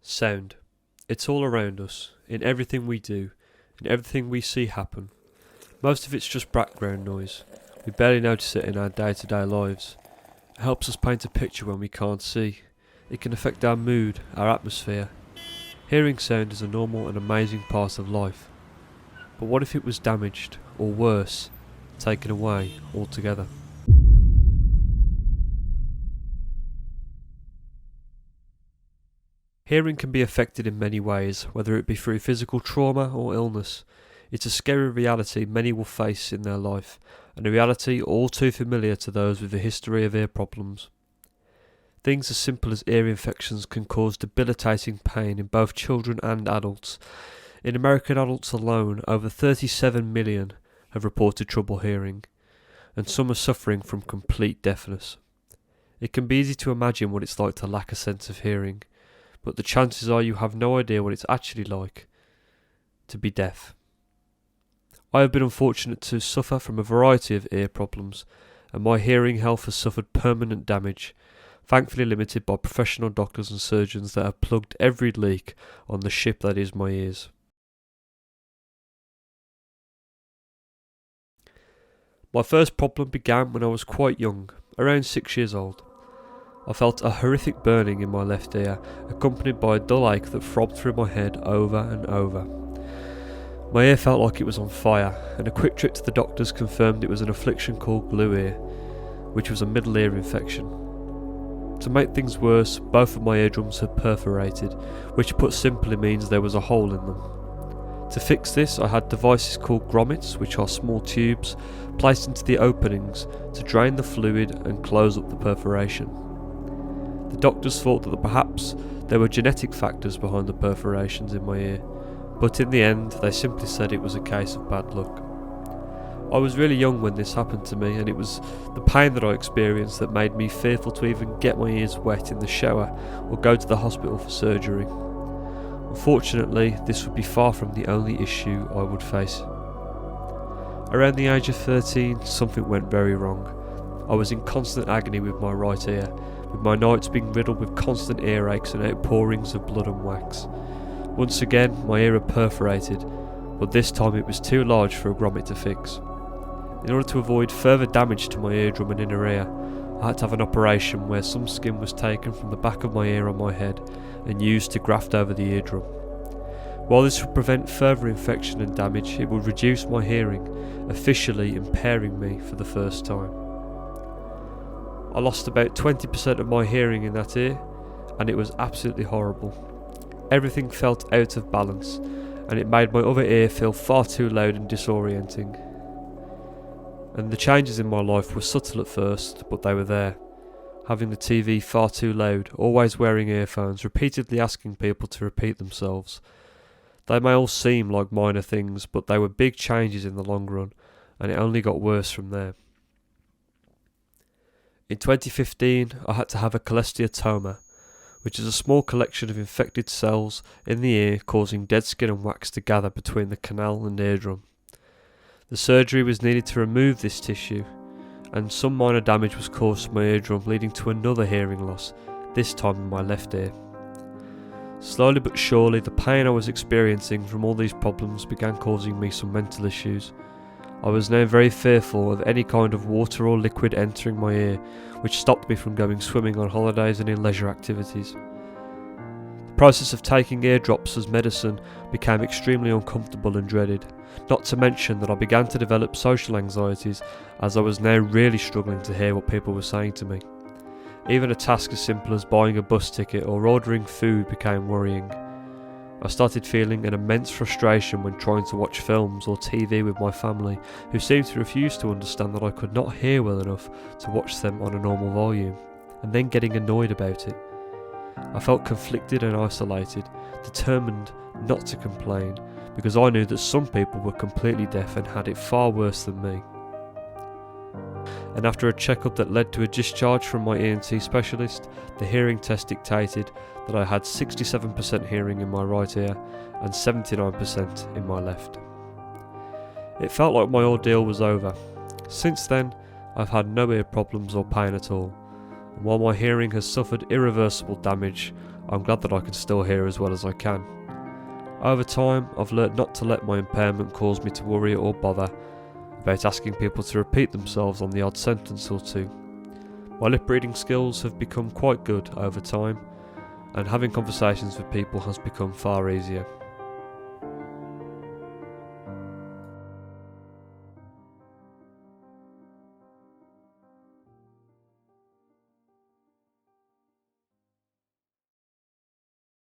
Sound. It's all around us, in everything we do, in everything we see happen. Most of it's just background noise. We barely notice it in our day-to-day lives. It helps us paint a picture when we can't see. It can affect our mood, our atmosphere. Hearing sound is a normal and amazing part of life. But what if it was damaged, or worse, taken away altogether? Hearing can be affected in many ways, whether it be through physical trauma or illness. It's a scary reality many will face in their life, and a reality all too familiar to those with a history of ear problems. Things as simple as ear infections can cause debilitating pain in both children and adults. In American adults alone, over 37 million have reported trouble hearing, and some are suffering from complete deafness. It can be easy to imagine what it's like to lack a sense of hearing, but the chances are you have no idea what it's actually like to be deaf. I have been unfortunate to suffer from a variety of ear problems, and my hearing health has suffered permanent damage, thankfully limited by professional doctors and surgeons that have plugged every leak on the ship that is my ears. My first problem began when I was quite young, around 6 years old. I felt a horrific burning in my left ear, accompanied by a dull ache that throbbed through my head over and over. My ear felt like it was on fire, and a quick trip to the doctors confirmed it was an affliction called glue ear, which was a middle ear infection. To make things worse, both of my eardrums had perforated, which put simply means there was a hole in them. To fix this, I had devices called grommets, which are small tubes, placed into the openings to drain the fluid and close up the perforation. The doctors thought that perhaps there were genetic factors behind the perforations in my ear, but in the end they simply said it was a case of bad luck. I was really young when this happened to me, and it was the pain that I experienced that made me fearful to even get my ears wet in the shower or go to the hospital for surgery. Unfortunately, this would be far from the only issue I would face. Around the age of 13, something went very wrong. I was in constant agony with my right ear, with my nights being riddled with constant earaches and outpourings of blood and wax. Once again, my ear had perforated, but this time it was too large for a grommet to fix. In order to avoid further damage to my eardrum and inner ear, I had to have an operation where some skin was taken from the back of my ear on my head and used to graft over the eardrum. While this would prevent further infection and damage, it would reduce my hearing, officially impairing me for the first time. I lost about 20% of my hearing in that ear, and it was absolutely horrible. Everything felt out of balance, and it made my other ear feel far too loud and disorienting. And the changes in my life were subtle at first, but they were there. Having the TV far too loud, always wearing earphones, repeatedly asking people to repeat themselves. They may all seem like minor things, but they were big changes in the long run, and it only got worse from there. In 2015, I had to have a cholesteatoma, which is a small collection of infected cells in the ear causing dead skin and wax to gather between the canal and eardrum. The surgery was needed to remove this tissue, and some minor damage was caused to my eardrum, leading to another hearing loss, this time in my left ear. Slowly but surely, the pain I was experiencing from all these problems began causing me some mental issues. I was now very fearful of any kind of water or liquid entering my ear, which stopped me from going swimming on holidays and in leisure activities. The process of taking eardrops as medicine became extremely uncomfortable and dreaded, not to mention that I began to develop social anxieties as I was now really struggling to hear what people were saying to me. Even a task as simple as buying a bus ticket or ordering food became worrying. I started feeling an immense frustration when trying to watch films or TV with my family, who seemed to refuse to understand that I could not hear well enough to watch them on a normal volume, and then getting annoyed about it. I felt conflicted and isolated, determined not to complain, because I knew that some people were completely deaf and had it far worse than me. And after a checkup that led to a discharge from my ENT specialist, the hearing test dictated that I had 67% hearing in my right ear and 79% in my left. It felt like my ordeal was over. Since then, I've had no ear problems or pain at all, and while my hearing has suffered irreversible damage, I'm glad that I can still hear as well as I can. Over time, I've learnt not to let my impairment cause me to worry or bother about asking people to repeat themselves on the odd sentence or two. My lip reading skills have become quite good over time, and having conversations with people has become far easier.